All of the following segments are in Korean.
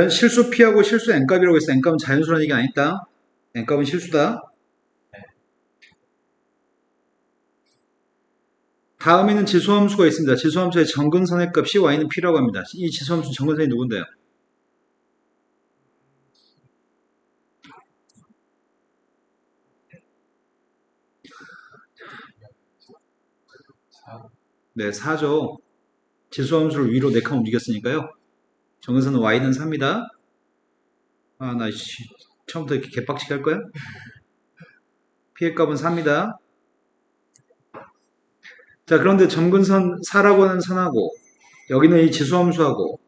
실수 P하고 실수 N값이라고 했어. N값은 자연수라는 얘기 아니다. N값은 실수다. 다음에는 지수함수가 있습니다. 지수함수의 정근선의 값이 y는 P라고 합니다. 이 지수함수 정근선이 누군데요? 네, 4죠. 지수함수를 위로 4칸 움직였으니까요. 정근선은 y는 4입니다. 아, 나 처음부터 이렇게 개빡치게 할 거야? P의 값은 4입니다. 자, 그런데 점근선 4라고 하는 선하고 여기는 이 지수함수하고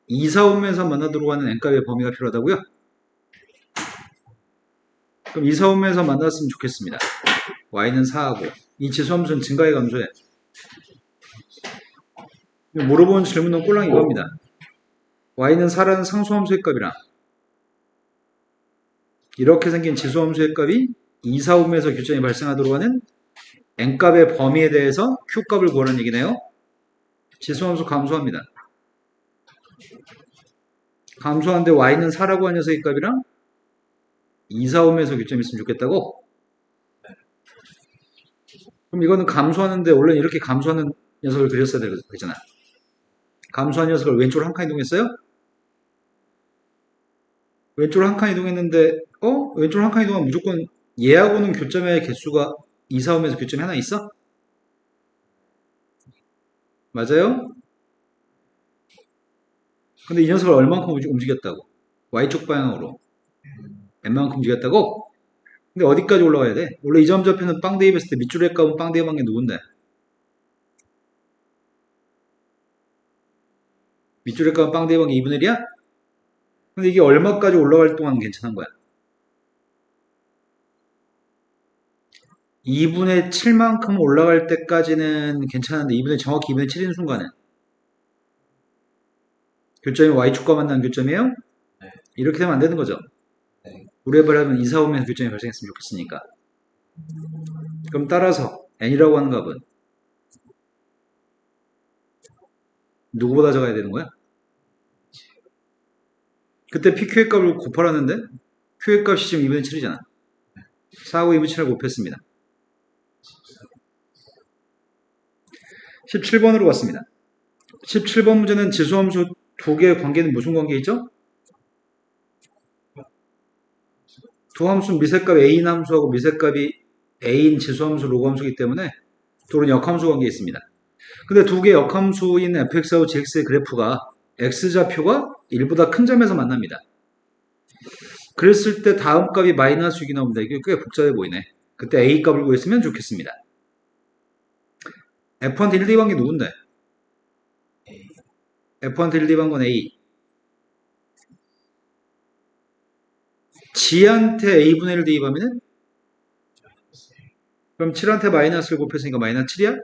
이사오면서 만나도록 하는 n값의 범위가 필요하다고요? 그럼 이사오면서 만났으면 좋겠습니다. y는 4하고 이 지수함수는 증가해 감소해? 물어보는 질문은 꼴랑 이겁니다. y는 4라는 상수함수의 값이랑 이렇게 생긴 지수함수의 값이 이사오면서 교점이 발생하도록 하는 n값의 범위에 대해서 q값을 구하라는 얘기네요. 지수함수 감소합니다. 감소하는데 y는 4라고 하는 녀석의 값이랑 2, 4, 5에서 교점이 있으면 좋겠다고? 그럼 이거는 감소하는데 원래 이렇게 감소하는 녀석을 그렸어야 되잖아. 감소한 녀석을 왼쪽으로 한 칸 이동했어요? 왼쪽으로 한 칸 이동했는데 왼쪽으로 한 칸 이동하면 무조건 얘하고는 교점의 개수가 2, 4, 5에서 교점이 하나 있어? 맞아요? 근데 이 녀석을 얼만큼 움직였다고? Y쪽 방향으로 N만큼 움직였다고? 근데 어디까지 올라가야 돼? 원래 이 점 좌표는 빵 대입했을 때 밑줄의 값은 빵 대입한 게 누군데? 밑줄의 값은 빵 대입한 게 2분의 1이야? 근데 이게 얼마까지 올라갈 동안 괜찮은 거야? 2분의 7만큼 올라갈 때까지는 괜찮은데 정확히 2분의 7인 순간에 교점이 Y축과 만난 교점이에요? 네. 이렇게 되면 안 되는 거죠. 네. 우레발 하면 2, 4, 5면서 교점이 발생했으면 좋겠으니까. 그럼 따라서 n이라고 하는 값은 누구보다 적어야 되는 거야? 그때 PQ의 값을 곱하라는데 Q의 값이 지금 2분의 7이잖아. 4하고 2분의 7을 곱했습니다. 17번으로 갔습니다. 17번 문제는 지수함수 두 개의 관계는 무슨 관계 있죠? 두 함수는 미세값 A인 함수하고 미세값이 A인 지수함수 로그함수이기 때문에 둘은 역함수 관계에 있습니다. 근데 두 개의 역함수인 fx하고 gx의 그래프가 x좌표가 1보다 큰 점에서 만납니다. 그랬을 때 다음 값이 마이너스 6이 나옵니다. 이게 꽤 복잡해 보이네. 그때 a 값을 구했으면 좋겠습니다. f한테 1 대입한 게 누군데? f한테 1 대입한 건 a. g한테 a분의 1 대입하면은 그럼 7한테 마이너스를 곱했으니까 마이너스 7이야?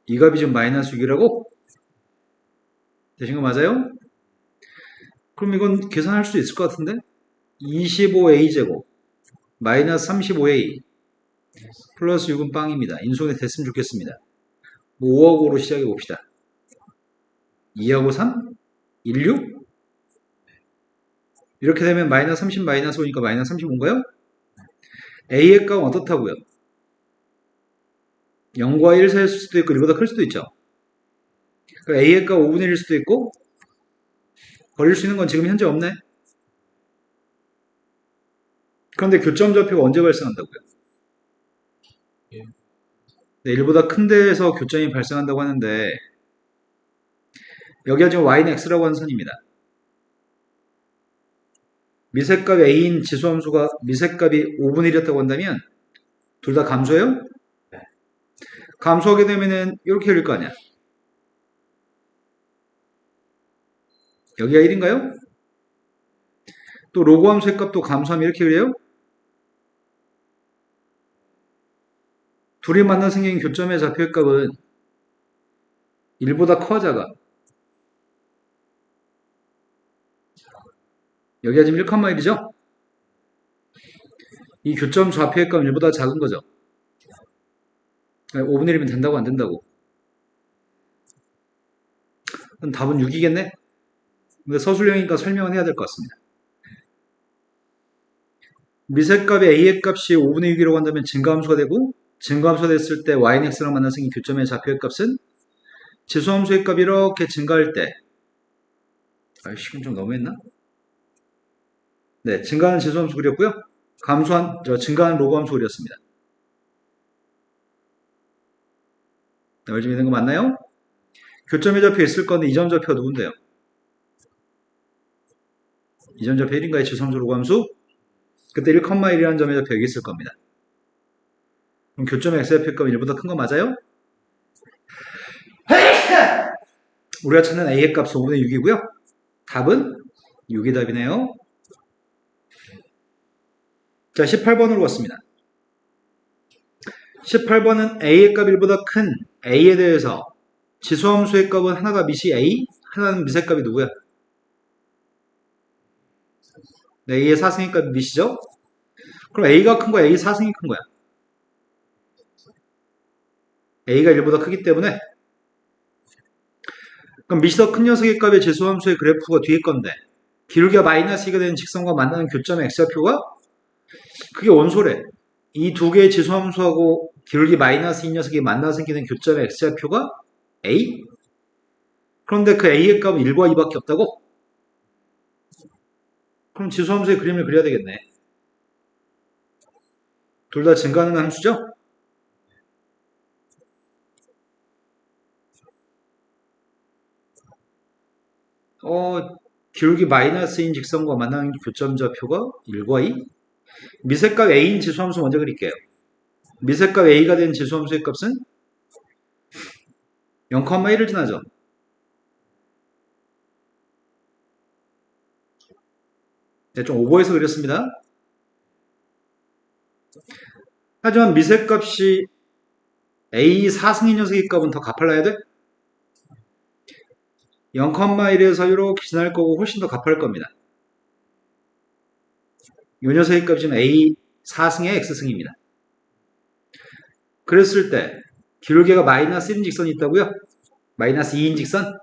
이 값이 지금 마이너스 6이라고? 되신 거 맞아요? 그럼 이건 계산할 수 있을 것 같은데? 25a제곱 마이너스 35a 플러스 6은 빵입니다. 인수분해 됐으면 좋겠습니다. 5하고 5로 시작해 봅시다. 2하고 3? 1, 6? 이렇게 되면 마이너스 30 마이너스 5니까 마이너스 35인가요? a의 값은 어떻다고요? 0과 1 사이일 수도 있고 1보다 클 수도 있죠. 그러니까 a의 값 5분의 1일 수도 있고 버릴 수 있는 건 지금 현재 없네. 그런데 교점 좌표가 언제 발생한다고요? 네, 1보다 큰 데에서 교점이 발생한다고 하는데 여기가 지금 y는 x라고 하는 선입니다. 미세값 a인 지수함수가 미세값이 5분의 1이었다고 한다면 둘 다 감소해요? 네. 감소하게 되면은 이렇게 열릴 거 아니야. 여기가 1인가요? 또 로그함수의 값도 감소하면 이렇게 그래요? 둘이 만나 생긴 교점의 좌표의 값은 1보다 커 작아? 여기가 지금 1,1이죠? 이 교점 좌표의 값은 1보다 작은 거죠. 5분의 1이면 된다고 안 된다고? 그럼 답은 6이겠네? 근데 서술형이니까 설명은 해야 될 것 같습니다. 미세값의 a의 값이 5분의 6이라고 한다면 증가함수가 되고, 증가함수가 됐을 때 y는 x랑 만나서 생긴 교점의 좌표의 값은 지수함수의 값이 이렇게 증가할 때, 시간 좀 너무했나? 네, 증가하는 지수함수 그렸고요. 증가하는 로그함수 그렸습니다. 요즘 있는 거 맞나요? 교점의 좌표 있을 건데 이 점 좌표가 누군데요? 이 점 좌표 1인가의 지수함수 로그함수? 그때 1,1이라는 점의 좌표 여기 있을 겁니다. 그럼 교점의 x좌표값 1보다 큰 거 맞아요? 우리가 찾는 a의 값은 5분의 6이고요. 답은 6이 답이네요. 자, 18번으로 왔습니다. 18번은 a의 값 1보다 큰 a에 대해서 지수함수의 값은 하나가 미시 a, 하나는 미세값이 누구야? 네, a의 사승의 값이 미시죠? 그럼 a가 큰 거야? a 사승이 큰 거야? a가 1보다 크기 때문에 그럼 미시 더 큰 녀석의 값의 지수함수의 그래프가 뒤에 건데 기울기가 마이너스 2가 되는 직선과 만나는 교점의 x좌표가 그게 원소래. 이 두 개의 지수함수하고 기울기 마이너스 2 녀석이 만나서 생기는 교점의 x좌표가 a? 그런데 그 a의 값은 1과 2밖에 없다고? 그럼 지수함수의 그림을 그려야 되겠네. 둘 다 증가하는 함수죠? 기울기 마이너스인 직선과 만나는 교점 좌표가 1과 2? 미세값 a인 지수함수 먼저 그릴게요. 미세값 a가 된 지수함수의 값은 0,1을 지나죠. 네, 좀 오버해서 그렸습니다. 하지만 미세값이 a 사승인 녀석의 값은 더 가팔라야 돼? 0,1에서 이렇게 지날 거고 훨씬 더 가팔 겁니다. 이 녀석의 값은 a 4승의 x승입니다. 그랬을 때 기울기가 마이너스 1인 직선이 있다고요? 마이너스 2인 직선?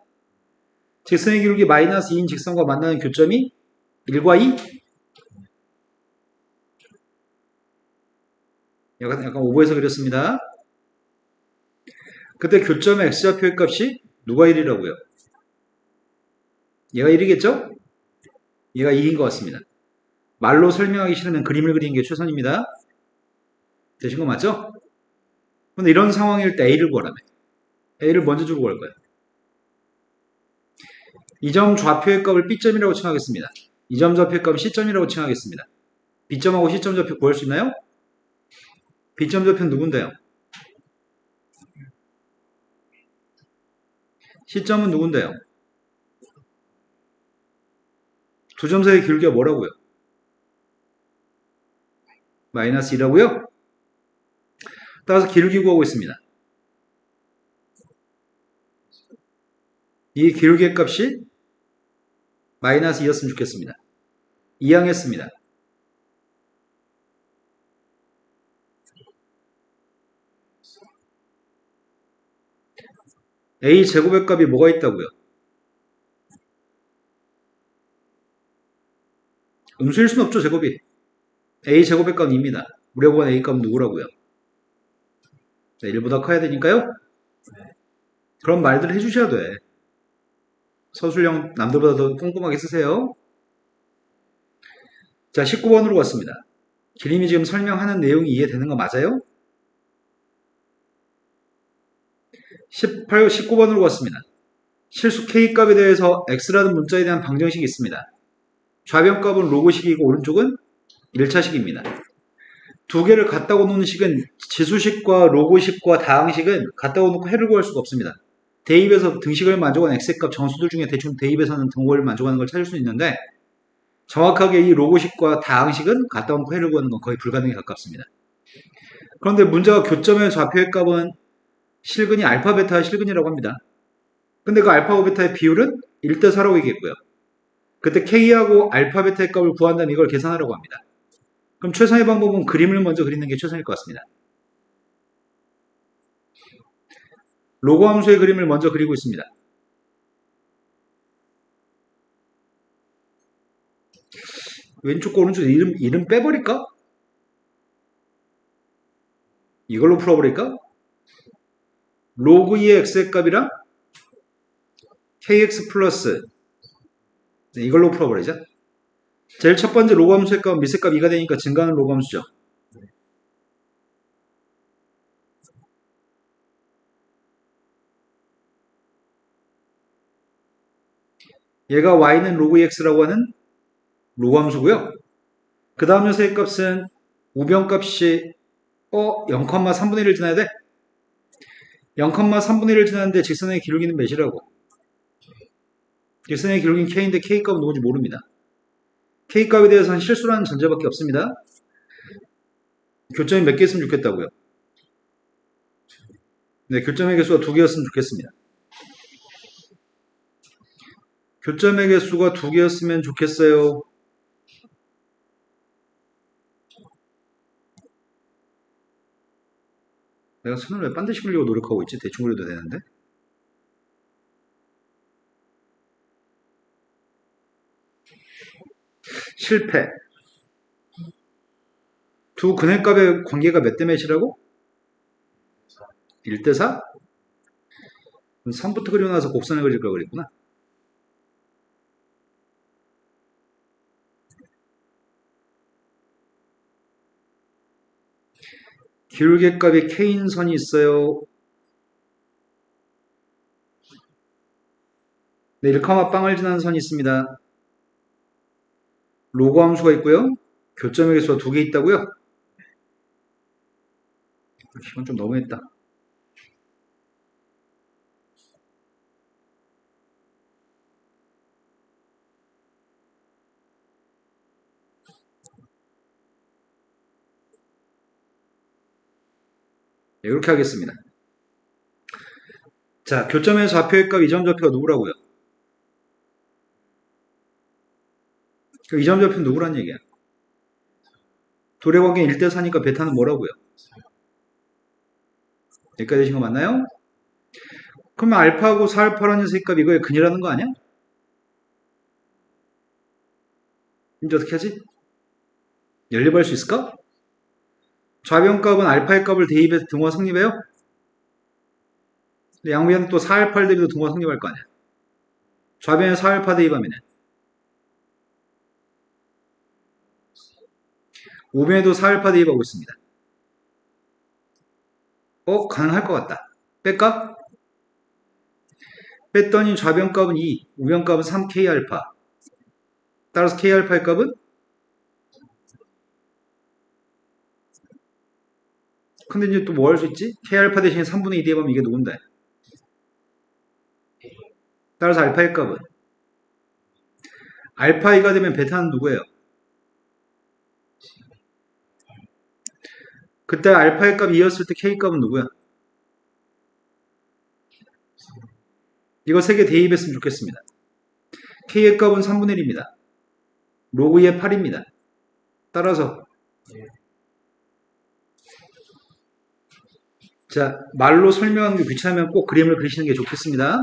직선의 기울기 마이너스 2인 직선과 만나는 교점이 1과 2? 약간 오버해서 그렸습니다. 그때 교점의 x좌표의 값이 누가 1이라고요? 얘가 1이겠죠? 얘가 2인 것 같습니다. 말로 설명하기 싫으면 그림을 그리는 게 최선입니다. 되신 거 맞죠? 근데 이런 상황일 때 A를 구하라며. A를 먼저 주고 구할 거예요. 이 점 좌표의 값을 B점이라고 칭하겠습니다. 이 점 좌표의 값을 C점이라고 칭하겠습니다. B점하고 C점 좌표 구할 수 있나요? B점 좌표는 누군데요? C점은 누군데요? 두 점 사이의 기울기가 뭐라고요? 마이너스 2라고요? 따라서 기울기 구하고 있습니다. 이 기울기의 값이 마이너스 2였으면 좋겠습니다. 이항했습니다. A 제곱의 값이 뭐가 있다고요? 음수일 수는 없죠, 제곱이. A 제곱의 값은 2입니다. 우리가 구한 A 값은 누구라고요? 네, 1보다 커야 되니까요. 그런 말들을 해주셔야 돼. 서술형 남들보다 더 꼼꼼하게 쓰세요. 자, 19번으로 왔습니다. 기림이 지금 설명하는 내용이 이해되는 거 맞아요? 19번으로 왔습니다. 실수 K값에 대해서 X라는 문자에 대한 방정식이 있습니다. 좌변값은 로그식이고 오른쪽은 1차식입니다. 두 개를 갖다 놓는 식은 지수식과 로그식과 다항식은 갖다 놓고 해를 구할 수가 없습니다. 대입에서 등식을 만족한 X값 정수들 중에 대충 대입에서는 등호를 만족하는 걸 찾을 수 있는데 정확하게 이 로그식과 다항식은 갖다 놓고 해를 구하는 건 거의 불가능에 가깝습니다. 그런데 문제가 교점의 좌표의 값은 실근이 알파 베타 실근이라고 합니다. 근데 그 알파와 베타의 비율은 1대4라고 얘기했고요. 그때 K하고 알파 베타의 값을 구한다면 이걸 계산하라고 합니다. 그럼 최선의 방법은 그림을 먼저 그리는 게 최선일 것 같습니다. 로그 함수의 그림을 먼저 그리고 있습니다. 왼쪽과 오른쪽 이름 빼버릴까? 이걸로 풀어버릴까? 로그 2의 x의 값이랑 kx 플러스 이걸로 풀어버리자. 제일 첫 번째 로그 함수의 값은 밑의 값 2가 되니까 증가하는 로그 함수죠. 얘가 y는 로그 2x라고 하는 로그 함수고요. 그 다음 녀석의 값은 우변값이 0,3분의 1을 지나야 돼? 0,3분의 1을 지나는데 직선의 기울기는 몇이라고? 직선의 기울기는 k인데 k값은 누군지 모릅니다. k값에 대해서는 실수라는 전제밖에 없습니다. 교점이 몇 개 있으면 좋겠다고요? 네, 교점의 개수가 2개였으면 좋겠습니다. 교점의 개수가 2개였으면 좋겠어요. 내가 손을 왜 반드시 그리려고 노력하고 있지? 대충 그려도 되는데. 실패. 두 근해값의 관계가 몇 대 몇이라고? 1대 4? 선부터 그려놔서 곡선을 그릴 걸 그랬구나. 기울기값이 k인 선이 있어요. 네, 1,빵을 지나는 선이 있습니다. 로그 함수가 있고요. 교점의 개수가 2개 있다고요? 이건 좀 너무했다. 네, 이렇게 하겠습니다. 자, 교점의 좌표의 값 이점 좌표가 누구라고요? 그 이점 좌표는 누구란 얘기야? 둘의 관계는 1대 4니까 베타는 뭐라고요? 여기까지 되신 거 맞나요? 그러면 알파하고 4알파라는 녀석의 값 이거의 근이라는 거 아니야? 이제 어떻게 하지? 연립할 수 있을까? 좌변값은 알파의 값을 대입해서 등호가 성립해요? 양변은 또 4알파를 대입해서 등호가 성립할 거 아니야? 좌변에 4알파 대입하면 우변에도 4알파 대입하고 있습니다. 가능할 것 같다. 뺄까? 뺐더니 좌변값은 2, 우변값은 3k알파. 따라서 k알파의 값은? 근데 이제 또 뭐 할 수 있지? k알파 대신에 3분의 2 대입하면 이게 누군데? 따라서 알파의 값은? 알파 2가 되면 베타는 누구예요? 그때 알파의 값 2였을 때 k값은 누구야? 이거 3개 대입했으면 좋겠습니다. k의 값은 3분의 1입니다. 로그 2의 8입니다. 따라서 자, 말로 설명하는 게 귀찮으면 꼭 그림을 그리시는 게 좋겠습니다.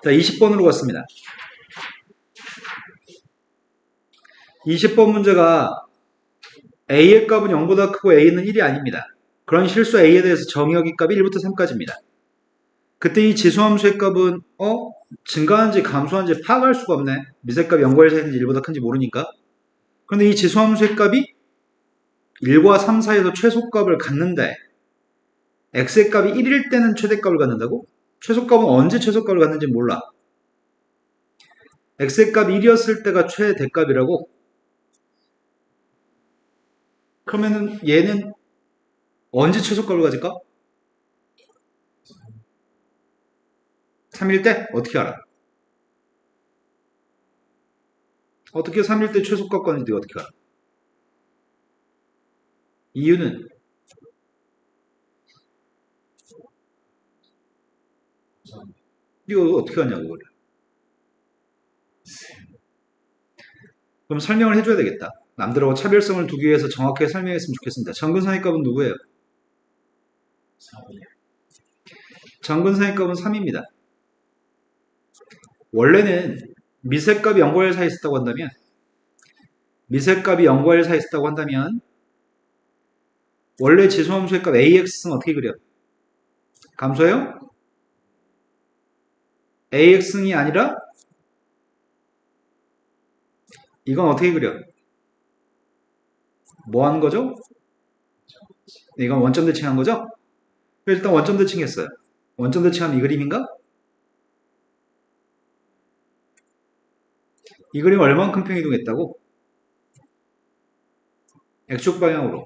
자, 20번으로 갔습니다. 20번 문제가 a의 값은 0보다 크고 a는 1이 아닙니다. 그런 실수 a에 대해서 정의역의 값이 1부터 3까지입니다. 그때 이 지수함수의 값은 증가하는지 감소하는지 파악할 수가 없네. 미세값 0과 1 사이인지 1보다 큰지 모르니까. 그런데 이 지수함수의 값이 1과 3 사이에서 최소값을 갖는데 x의 값이 1일 때는 최대값을 갖는다고? 최소값은 언제 최소값을 갖는지 몰라. x의 값 1이었을 때가 최대값이라고? 그러면은 얘는 언제 최소값을 가질까? 3일 때? 어떻게 알아? 어떻게 3일 때 최소값 가는지 어떻게 알아? 이유는 이거 어떻게 하냐고 그래. 그럼 설명을 해줘야 되겠다. 남들하고 차별성을 두기 위해서 정확하게 설명했으면 좋겠습니다. 정근선의 값은 누구예요? 4분의 정근선의 값은 3입니다. 원래는 미세값이 0과 1 사이에 있었다고 한다면 미세값이 0과 1 사이에 있었다고 한다면 원래 지수함수의 값 AX는 어떻게 그려? 감소해요? AX이 아니라 이건 어떻게 그려? 뭐 하는 거죠? 이건 원점 대칭한 거죠? 일단 원점 대칭했어요. 원점 대칭하면 이 그림인가? 이 그림 얼만큼 평이동했다고? X축 방향으로.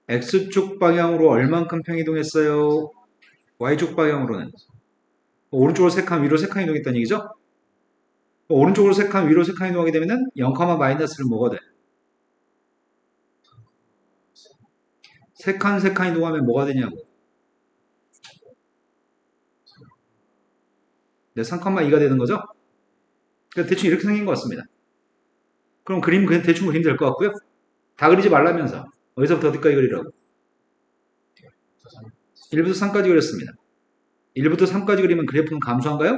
X축 방향으로 얼만큼 평이동했어요? Y축 방향으로는. 오른쪽으로 3칸, 위로 3칸 이동했다는 얘기죠? 오른쪽으로 3칸, 위로 3칸 이동하게 되면은 0, 마이너스를 뭐가 돼? 3칸, 3칸 이동하면 뭐가 되냐고. 네, 3,2가 되는 거죠? 그러니까 대충 이렇게 생긴 것 같습니다. 그럼 그림 그냥 대충 그리면 될 것 같고요. 다 그리지 말라면서. 어디서부터 어디까지 그리라고? 1부터 3까지 그렸습니다. 1부터 3까지 그리면 그래프는 감소한가요?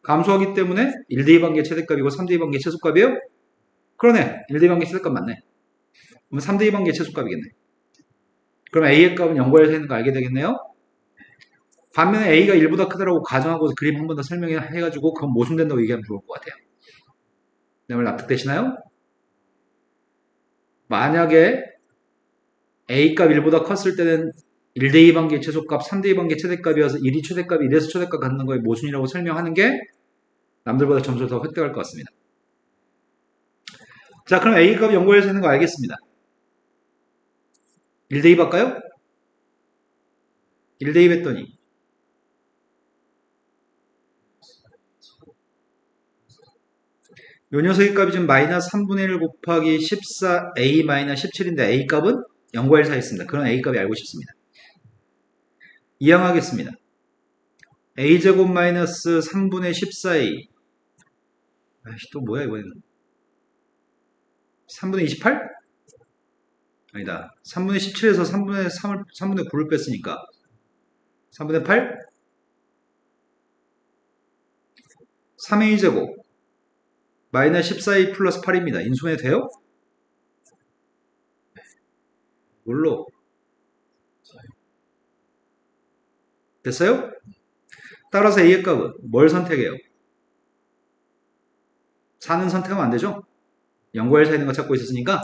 감소하기 때문에 1대2 관계 최대값이고 3대2 관계 최소값이에요? 그러네. 1대2 관계 최대값 맞네. 그럼 3대2 관계 최소값이겠네. 그럼 A의 값은 0과 1 사이에 있는 거 알게 되겠네요? 반면에 A가 1보다 크다라고 가정하고 그림 한 번 더 설명해가지고 그건 모순된다고 얘기하면 좋을 것 같아요. 내 말 납득되시나요? 만약에 A값 1보다 컸을 때는 1대2 관계 최소값, 3대2 관계 최대값이어서 1이 최대값, 1에서 최대값 갖는 거에 모순이라고 설명하는 게 남들보다 점수를 더 획득할 것 같습니다. 자, 그럼 A값 0과 1 사이에 있는 거 알겠습니다. 1대2 할까요? 1대2 했더니 요 녀석의 값이 지금 마이너스 3분의 1 곱하기 14a 마이너스 17인데 a 값은 0과 1 사이에 있습니다. 그런 a 값이 알고 싶습니다. 이항하겠습니다. a제곱 마이너스 3분의 14a 아이씨 또 뭐야 이번에는 3분의 28? 아니다. 3분의 17에서 3분의 9를 뺐으니까 3분의 8? 3a 제곱 마이너스 14a 플러스 8입니다. 인수분해 돼요? 뭘로? 됐어요? 따라서 a의 값은 뭘 선택해요? 4는 선택하면 안 되죠? 0과 1 사이에 있는 거 찾고 있었으니까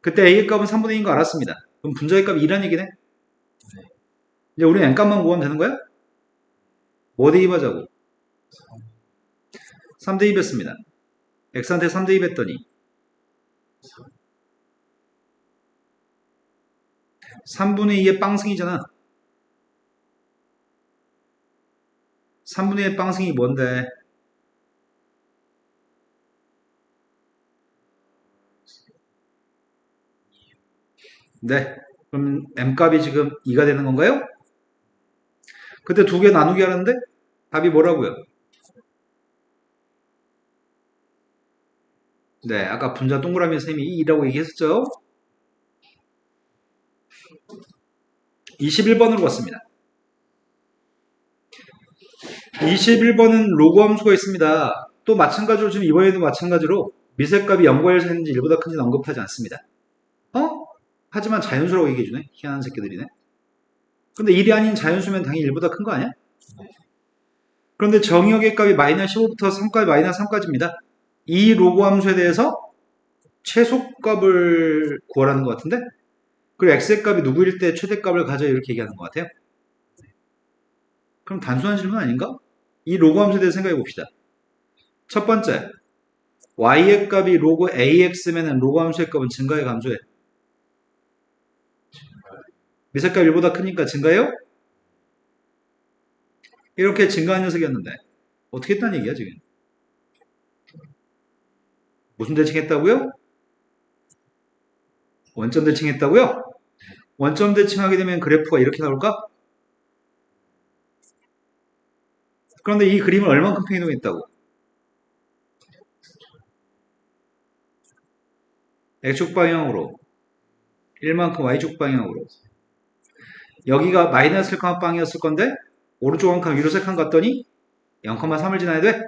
그때 a의 값은 3분의 2인 거 알았습니다. 그럼 분자의 값이 2라는 얘기네? 이제 우리는 n값만 구하면 되는 거야? 뭐 대입하자고? 3 대입했습니다. x한테 3 대입했더니 3분의 2의 빵승이잖아. 3분의 2의 빵승이 뭔데? 네. 그럼 m값이 지금 2가 되는 건가요? 그때 두 개 나누기 하는데 답이 뭐라고요? 네. 아까 분자 동그라미 셈이 2라고 얘기했었죠? 21번으로 갔습니다. 21번은 로그 함수가 있습니다. 또 마찬가지로 지금 이번에도 마찬가지로 미세값이 0과 1 사이에 있는지 1보다 큰지는 언급하지 않습니다. 하지만 자연수라고 얘기해주네. 희한한 새끼들이네. 근데 1이 아닌 자연수면 당연히 1보다 큰 거 아니야? 그런데 정의역의 값이 마이너스 15부터 3까지 마이너스 3까지입니다. 이 로그 함수에 대해서 최소값을 구하라는 것 같은데? 그리고 x의 값이 누구일 때 최대값을 가져 이렇게 얘기하는 것 같아요. 그럼 단순한 질문 아닌가? 이 로그 함수에 대해서 생각해 봅시다. 첫 번째, y의 값이 로그 ax면은 로그 함수의 값은 증가해 감소해? 미세값 1보다 크니까 증가해요? 이렇게 증가한 녀석이었는데 어떻게 했다는 얘기야 지금? 무슨 대칭했다고요? 원점 대칭했다고요? 원점 대칭하게 되면 그래프가 이렇게 나올까? 그런데 이 그림을 얼만큼 평이동했다고? x축 방향으로 1만큼 y축 방향으로 여기가 마이너스 1칸 빵이었을 건데 오른쪽 한 칸 위로 3칸 갔더니 0,3을 지나야 돼?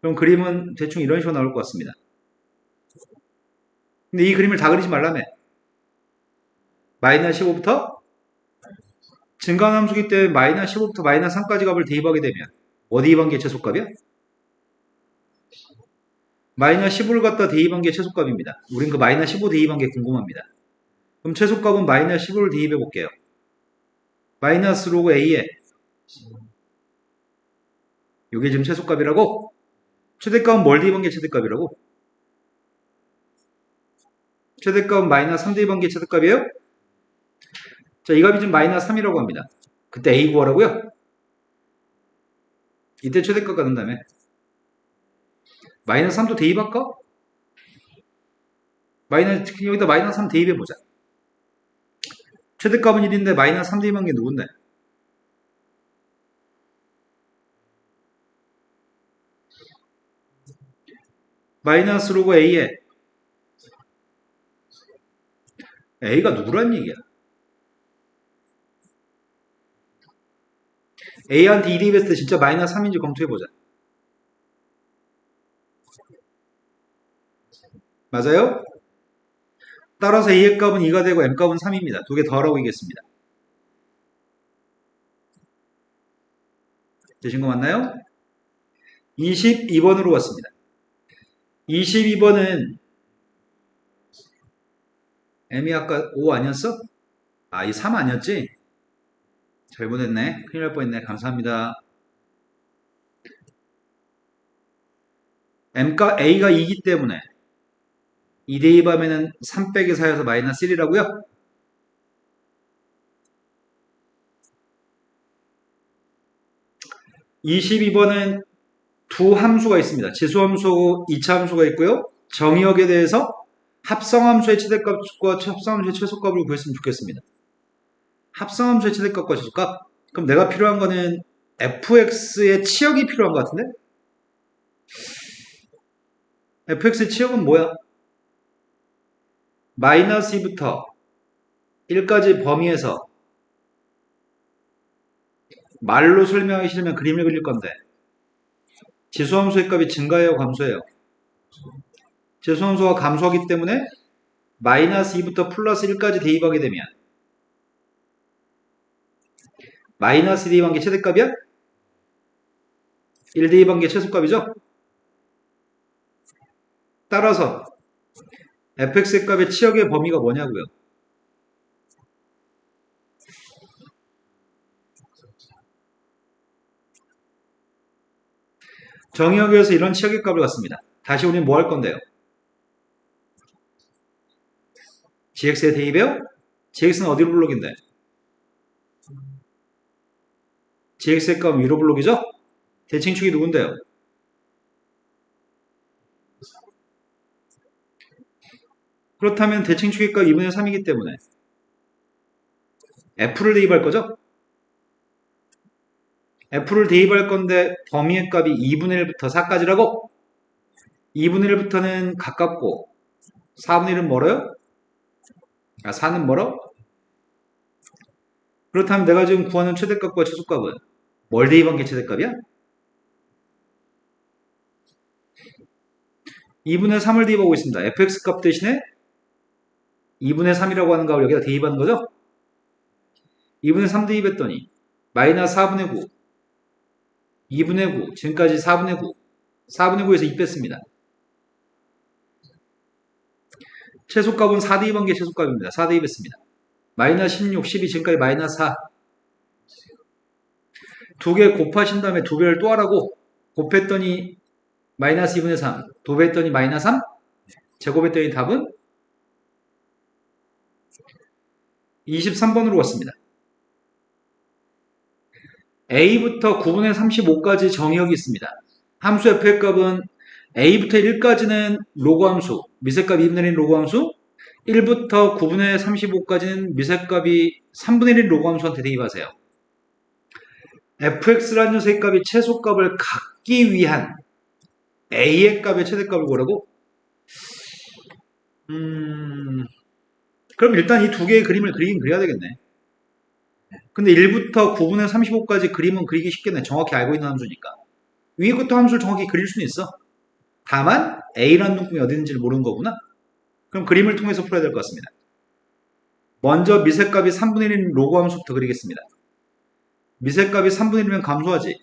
그럼 그림은 대충 이런 식으로 나올 것 같습니다. 근데 이 그림을 다 그리지 말라며. 마이너스 15부터 증가함수기 때문에 마이너스 15부터 마이너스 3까지 값을 대입하게 되면 어디 대입한 게 최소값이야? 마이너스 15를 갖다 대입한 게 최소값입니다. 우린 그 마이너스 15 대입한 게 궁금합니다. 그럼 최소값은 마이너스 15를 대입해 볼게요. 마이너스 로그 A에 이게 지금 최소값이라고? 최대값은 뭘 대입한 게 최대값이라고? 최대값은 마이너스 3 대입한 게 최대값이에요? 자, 이 값이 지금 마이너스 3이라고 합니다. 그때 A 구하라고요? 이때 최대값 가는 다음에 마이너스 3도 대입할까? 여기다 마이너스 3 대입해보자. 최대값은 1인데 마이너스 3 대입한 게 누군데? 마이너스 로그 A에 A가 누구란 얘기야? A한테 2 대입했을 때 진짜 마이너스 3인지 검토해보자. 맞아요? 따라서 A의 값은 2가 되고 M 값은 3입니다. 두 개 더하라고 이겠습니다. 되신 거 맞나요? 22번으로 왔습니다. 22번은 M이 아까 5 아니었어? 아, 이 3 아니었지? 잘못했네. 큰일 날 뻔했네. 감사합니다. M가 A가 2기 때문에 2 대입하면은 3 빼기 4여서 마이너스 1이라고요? (22번은) 두 함수가 있습니다. 지수함수, 이차함수가 있고요. 정의역에 대해서 합성함수의 최대값과 합성함수의 최소값을 구했으면 좋겠습니다. 합성함수의 최대값과 최소값? 그럼 내가 필요한 거는 fx의 치역이 필요한 것 같은데? fx의 치역은 뭐야? 마이너스 2부터 1까지 범위에서 말로 설명하기 싫으면 그림을 그릴 건데 지수함수의 값이 증가해요, 감소해요? 지수함수가 감소하기 때문에 마이너스 2부터 플러스 1까지 대입하게 되면 마이너스 대입한 게 최대값이야? 1 대입한 게 최소값이죠? 따라서 fx의 값의 치역의 범위가 뭐냐고요? 정의역에서 이런 치역의 값을 갖습니다. 다시 우리는 뭐 할 건데요? gx에 대입해요? gx는 어디로 블록인데? gx의 값은 위로 블록이죠? 대칭축이 누군데요? 그렇다면 대칭축의 값 2분의 3이기 때문에 f를 대입할 거죠? f를 대입할 건데 범위의 값이 2분의 1부터 4까지라고? 2분의 1부터는 가깝고 4분의 1은 멀어요? 아, 4는 멀어? 그렇다면 내가 지금 구하는 최대값과 최소값은 뭘 대입한 게 최대값이야? 2분의 3을 대입하고 있습니다. fx 값 대신에 2분의 3이라고 하는 값을 여기다 대입하는 거죠? 2분의 3 대입했더니 마이너스 4분의 9 2분의 9 지금까지 4분의 9 4분의 9에서 2 뺐습니다. 최소값은 4 대입한 게 최소값입니다. 4 대입했습니다. 마이너스 16, 12 지금까지 마이너스 4 두 개 곱하신 다음에 두 배를 또 하라고 곱했더니 마이너스 2분의 3 도배했더니 마이너스 3 제곱했더니 답은 23번으로 왔습니다. A부터 9분의 35까지 정의역이 있습니다. 함수 f의 값은 A부터 1까지는 로그 함수, 미세값 2분의 1 로그 함수, 1부터 9분의 35까지는 미세값이 3분의 1 로그 함수한테 대입하세요. fx라는 녀석의 값이 최소값을 갖기 위한 a의 값의 최대값을 구하라고? 그럼 일단 이 두 개의 그림을 그리긴 그려야 되겠네. 근데 1부터 9분의 35까지 그림은 그리기 쉽겠네. 정확히 알고 있는 함수니까. 위에 것도 함수를 정확히 그릴 수는 있어. 다만 A라는 눈금이 어디 있는지를 모르는 거구나. 그럼 그림을 통해서 풀어야 될 것 같습니다. 먼저 미세값이 3분의 1인 로그 함수부터 그리겠습니다. 미세값이 3분의 1이면 감소하지.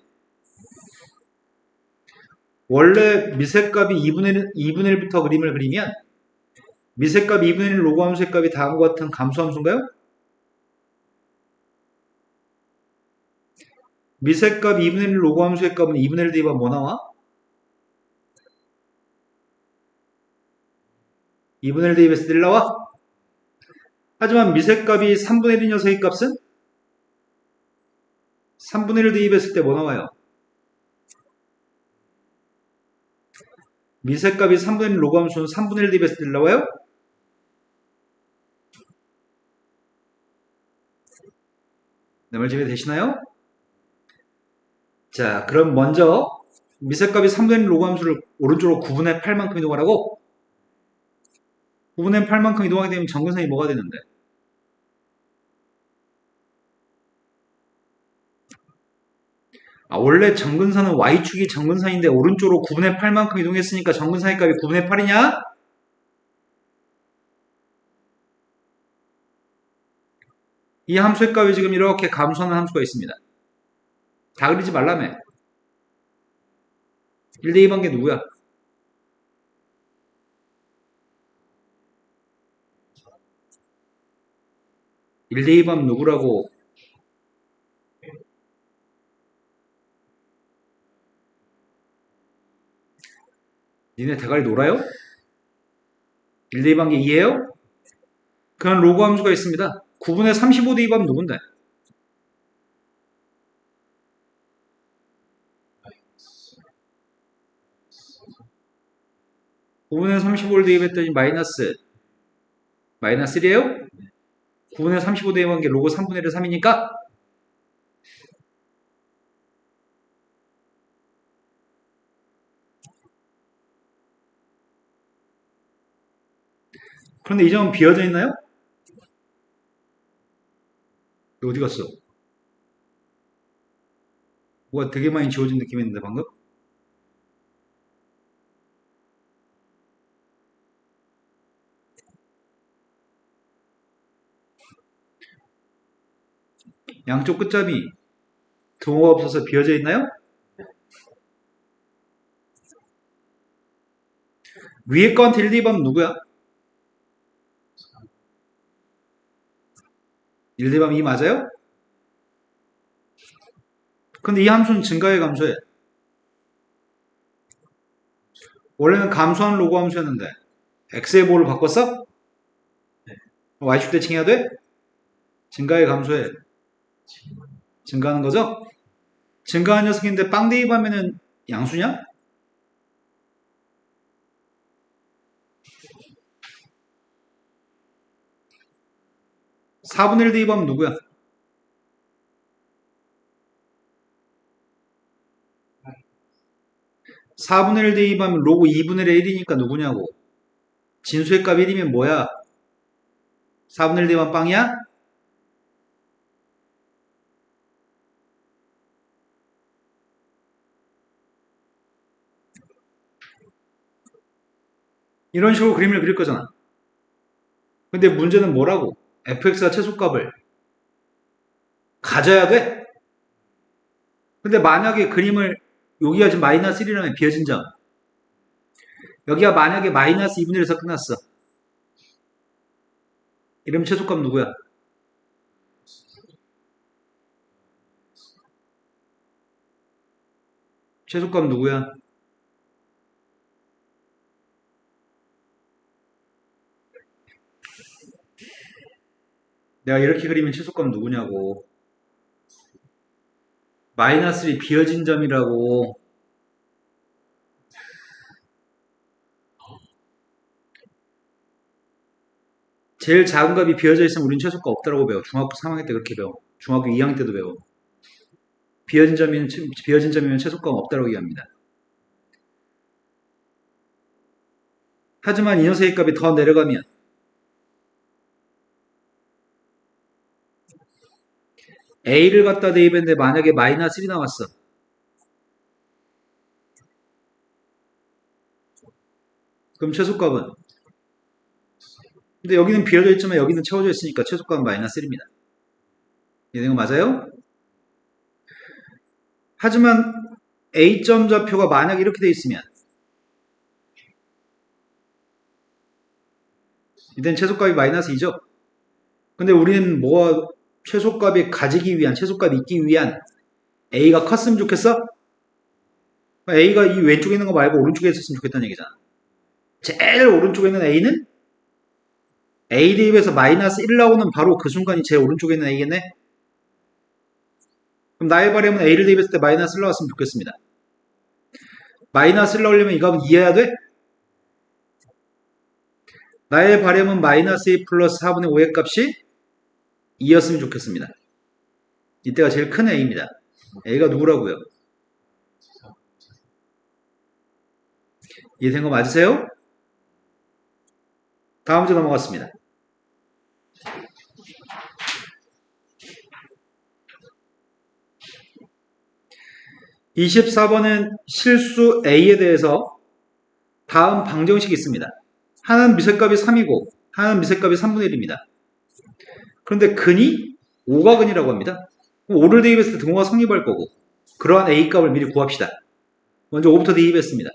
원래 미세값이 2분의 1부터 그림을 그리면 미세값 2분의 1 로그 함수의 값이 다음과 같은 감소함수인가요? 미세값 2분의 1 로그 함수의 값은 2분의 1 대입하면 뭐 나와? 2분의 1 대입했을 때 1 나와? 하지만 미세값이 3분의 1인 녀석의 값은 3분의 1 대입했을 때 뭐 나와요? 미세값이 3분의 1 로그 함수는 3분의 1 대입했을 때 1 나와요? 내 말 이해 되시나요? 자, 그럼 먼저 미세값이 3분의 1 로그 함수를 오른쪽으로 9분의 8만큼 이동하라고? 9분의 8만큼 이동하게 되면 정근선이 뭐가 되는데? 원래 정근선은 Y축이 정근선인데 오른쪽으로 9분의 8만큼 이동했으니까 정근선의 값이 9분의 8이냐? 이 함수의 값이 지금 이렇게 감소하는 함수가 있습니다. 다 그리지 말라며. 1 대입한 게 누구야? 1 대입하면 누구라고? 니네 대가리 놀아요? 1 대입한 게 2예요? 그런 로그 함수가 있습니다. 9분의 35 대입하면 누군데? 9분의 35를 대입했더니 마이너스 1이에요? 9분의 35 대입한 게 로그 3분의 1의 3이니까 그런데 이 점은 비어져 있나요? 어디 갔어? 뭐가 되게 많이 지워진 느낌이었는데 방금? 양쪽 끝잡이 동호가 없어서 비어져 있나요? 위에 거한테 1 대입하면 누구야? 1 대입하면 2 맞아요? 근데 이 함수는 증가의 감소해. 원래는 감소하는 로그 함수였는데 x의 보호를 바꿨어? y축 대칭해야 돼? 증가의 감소해. 증가하는 거죠? 증가한 녀석인데 빵 대입하면은 양수냐? 4분의 1 대입하면 누구야? 4분의 1 대입하면 로그 2분의 1이니까 누구냐고. 진수의 값 1이면 뭐야? 4분의 1 대입하면 빵이야? 이런 식으로 그림을 그릴 거잖아. 근데 문제는 뭐라고? fx가 최소값을 가져야 돼? 근데 만약에 그림을 여기가 지금 마이너스 1이라면 비어진 점 여기가 만약에 마이너스 2분의 1에서 끝났어. 이러면 최소값 누구야? 최소값 누구야? 내가 이렇게 그리면 최소값 누구냐고. 마이너스 1이 비어진 점이라고. 제일 작은 값이 비어져 있으면 우린 최소값 없다라고 배워. 중학교 3학년 때 그렇게 배워. 중학교 2학년 때도 배워. 비어진 점이면 최소값 없다라고 이해합니다. 하지만 이 녀석의 값이 더 내려가면 a를 갖다 대입했는데 만약에 마이너스 1이 나왔어. 그럼 최소값은? 근데 여기는 비어져 있지만 여기는 채워져 있으니까 최소값은 마이너스 1입니다. 이해된 거 맞아요? 하지만 A점 좌표가 만약 이렇게 돼 있으면 이땐 최소값이 마이너스 2죠. 근데 우리는 뭐 최소값이 가지기 위한, 최소값이 있기 위한 A가 컸으면 좋겠어? A가 이 왼쪽에 있는 거 말고 오른쪽에 있었으면 좋겠다는 얘기잖아. 제일 오른쪽에 있는 A는 A 대입에서 마이너스 1 나오는 바로 그 순간이 제일 오른쪽에 있는 A겠네? 그럼 나의 바람은 A를 대입했을 때 마이너스 1 나왔으면 좋겠습니다. 마이너스 1 나오려면 이 값은 2해야 돼? 나의 바람은 마이너스 2 플러스 4분의 5의 값이 2였으면 좋겠습니다. 이때가 제일 큰 A입니다. A가 누구라고요? 이해된 거 맞으세요? 다음 문제 넘어갔습니다. 24번은 실수 A에 대해서 다음 방정식이 있습니다. 하나는 미세값이 3이고 하나는 미세값이 3분의 1입니다. 그런데 근이 5가 근이라고 합니다. 5를 대입했을 때 등호가 성립할 거고 그러한 A값을 미리 구합시다. 먼저 5부터 대입했습니다.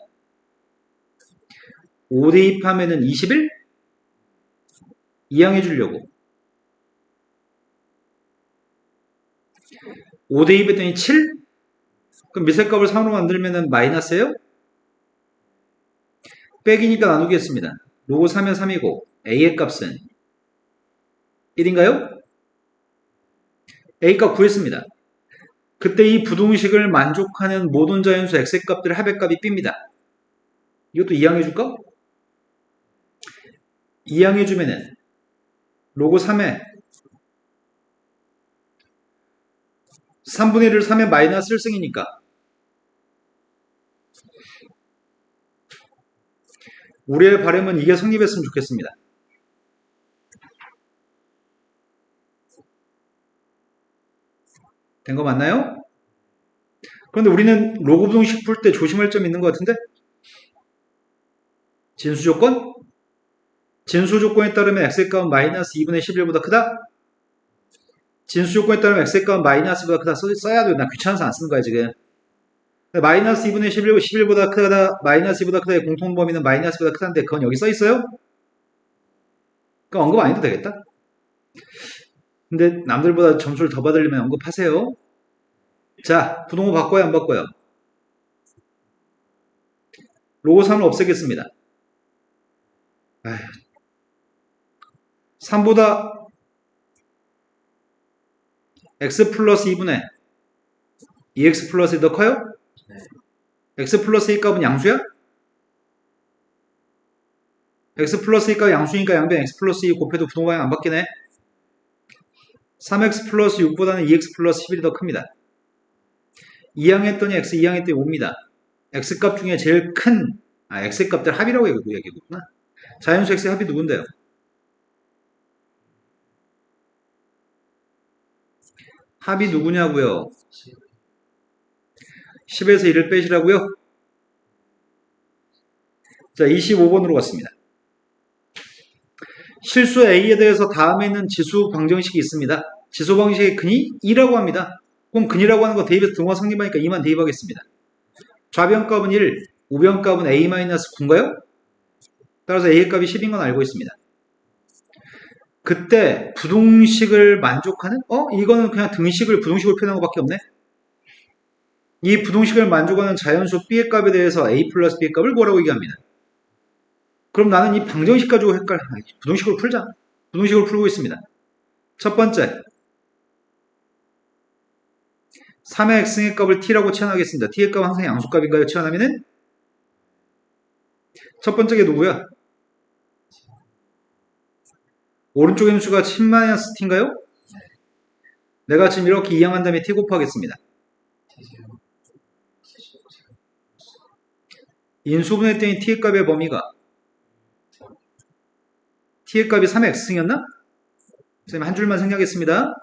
5 대입하면은 21? 이항해 주려고 5 대입했더니 7? 그럼 미세값을 3으로 만들면은 마이너스예요? 빼기니까 나누기 했습니다. 로그 3면 3이고 A의 값은 1인가요? A값 구했습니다. 그때 이 부등식을 만족하는 모든 자연수 X의 값들의 합의 값이 B입니다. 이것도 이항해 줄까? 이항해 주면은 로그 3에 3분의 1을 3에 마이너스 1승이니까 우리의 바람은 이게 성립했으면 좋겠습니다. 된 거 맞나요? 그런데 우리는 로그 부등식 풀 때 조심할 점이 있는 것 같은데? 진수 조건? 진수 조건에 따르면 x의 값은 마이너스 2분의 11보다 크다? 진수 조건에 따르면 x의 값은 마이너스보다 크다 써야 돼요. 나 귀찮아서 안 쓰는 거야 지금. 마이너스 2분의 11보다 크다, 마이너스 2보다 크다의 공통범위는 마이너스보다 크다인데 그건 여기 써 있어요? 그럼 언급 안 해도 되겠다. 근데 남들보다 점수를 더 받으려면 언급하세요. 자, 부동호 바꿔요 안 바꿔요? 로고 3을 없애겠습니다. 3보다 x 플러스 2분의 2x 플러스 2 더 커요? x 플러스 2 값은 양수야? x 플러스 2값 양수니까 양변 x 플러스 2 곱해도 부동호 방향 안 바뀌네. 3x 플러스 6보다는 2x 플러스 11이 더 큽니다. 2항했더니 x 2항했더니 5입니다. x값 중에 제일 큰 x값들 합이라고 얘기했구나. 자연수 x의 합이 누군데요? 합이 누구냐고요? 10에서 1을 빼시라고요? 자, 25번으로 갔습니다. 실수 A에 대해서 다음에 있는 지수 방정식이 있습니다. 지수 방정식의 근이 2라고 합니다. 그럼 근이라고 하는 거 대입해서 등호가 성립하니까 2만 대입하겠습니다. 좌변값은 1, 우변값은 A-9인가요? 따라서 A의 값이 10인 건 알고 있습니다. 그때 부등식을 만족하는? 이거는 그냥 등식을 부등식으로 표현한 것밖에 없네? 이 부등식을 만족하는 자연수 B의 값에 대해서 A 플러스 B의 값을 뭐라고 얘기합니다. 그럼 나는 이 방정식 가지고 부등식으로 풀자. 부등식으로 풀고 있습니다. 첫 번째, 3의 x의 값을 t라고 치환하겠습니다. t의 값은 항상 양수값인가요? 치환하면은 첫 번째 게 누구야? 오른쪽에 있는 수가 10-t인가요? 내가 지금 이렇게 이항한 다음에 t 곱하겠습니다. 인수분해 때인 t의 값의 범위가 t의 값이 3의 x승이었나? 선생님 한 줄만 생략했습니다.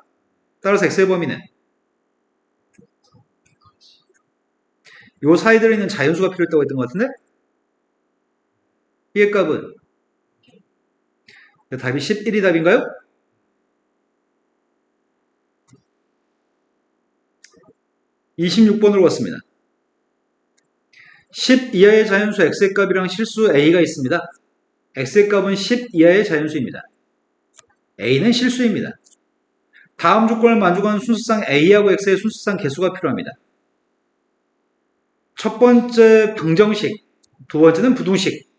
따라서 x의 범위는 요 사이에 들어있는 자연수가 필요했다고 했던 것 같은데? B의 값은 답이 11이 답인가요? 26번으로 왔습니다. 10 이하의 자연수 x의 값이랑 실수 a가 있습니다. x의 값은 10 이하의 자연수입니다. a는 실수입니다. 다음 조건을 만족하는 순수상 a하고 x의 순수상 개수가 필요합니다. 첫 번째 방정식, 두 번째는 부등식.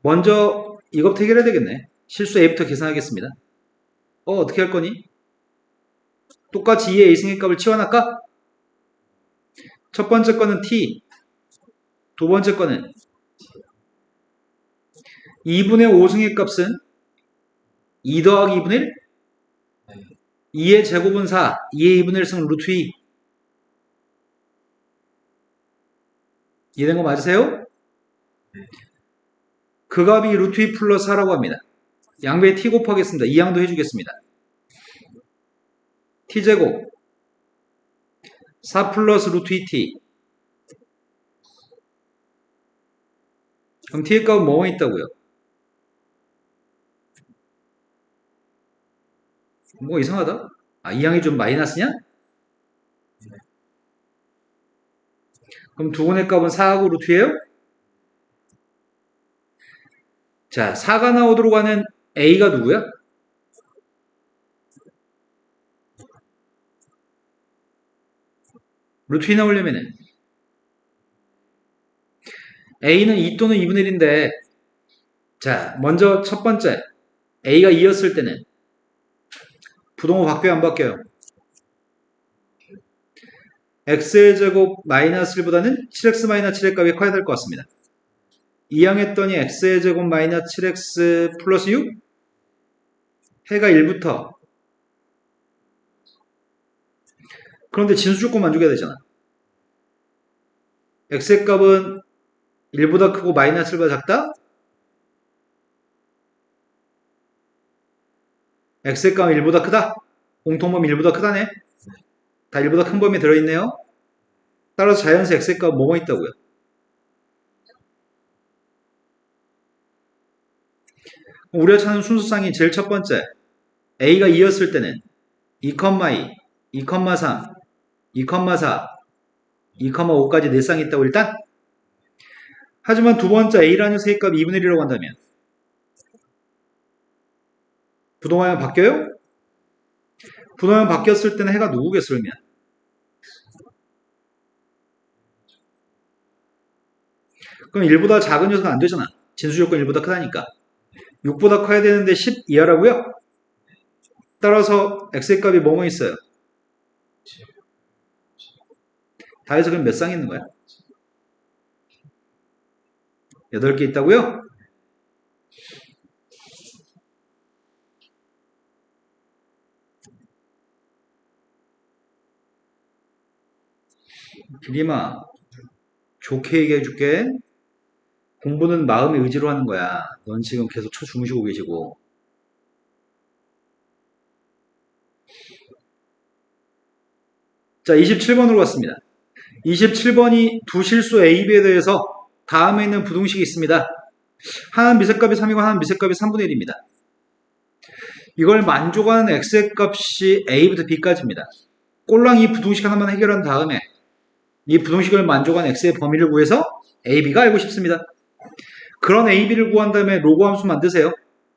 먼저 이것부터 해결해야 되겠네. 실수 a부터 계산하겠습니다. 어떻게 할 거니? 똑같이 2의 a승의 값을 치워놨까? 첫 번째 거는 t, 두 번째 거는 2분의 5승의 값은 2 더하기 2분의 1? 2의 제곱은 4, 2의 2분의 1승 루트 2. 이해된 거 맞으세요? 그 값이 루트 2 플러스 4라고 합니다. 양배에 t 곱하겠습니다. 이 양도 해주겠습니다. t제곱 4 플러스 루트 2t. 그럼 t의 값은 뭐뭐 있다고요? 뭐 이상하다? 이 양이 좀 마이너스냐? 그럼 두 분의 값은 4하고 루트예요? 자, 4가 나오도록 하는 a가 누구야? 루트 2 나오려면은 a는 2 또는 2분의 1인데, 자, 먼저 첫 번째 a가 2였을 때는 부동호 바뀌어요, 안 바뀌어요? x의 제곱 마이너스 1보다는 7x 마이너스 7의 값이 커야 될 것 같습니다. 이항했더니 x의 제곱 마이너스 7x 플러스 6? 해가 1부터. 그런데 진수 조건 만족해야 되잖아. x의 값은 1보다 크고 마이너스 1보다 작다? x의 값은 1보다 크다? 공통범위 1보다 크다네? 다 1보다 큰 범위에 들어있네요. 따라서 자연수 x의 값은 뭐뭐 있다고요? 우리가 찾는 순수상이 제일 첫 번째 a가 2였을 때는 2,2, 2,3, 2,4, 2,5까지 4쌍이 있다고 일단. 하지만 두 번째 a라는 녀석의 값 2분의 1이라고 한다면 부동하면 바뀌어요? 부동하면 바뀌었을 때는 해가 누구겠어 그러면? 그럼 1보다 작은 녀석은 안 되잖아. 진수 조건 1보다 크다니까. 6보다 커야 되는데 10 이하라고요? 따라서 x의 값이 뭐뭐 있어요? 다 해서 그럼 몇 쌍 있는 거야? 8개 있다고요? 기림아, 좋게 얘기해 줄게. 공부는 마음의 의지로 하는 거야. 넌 지금 계속 주무시고 계시고. 자, 27번으로 갔습니다. 27번이 두 실수 A, B에 대해서 다음에 있는 부등식이 있습니다. 하나는 미세값이 3이고 하나는 미세값이 3분의 1입니다. 이걸 만족하는 x의 값이 a부터 b까지입니다. 꼴랑 이 부등식 하나만 해결한 다음에 이 부등식을 만족한 x의 범위를 구해서 a, b가 알고 싶습니다. 그런 a, b를 구한 다음에 로그 함수 만드세요.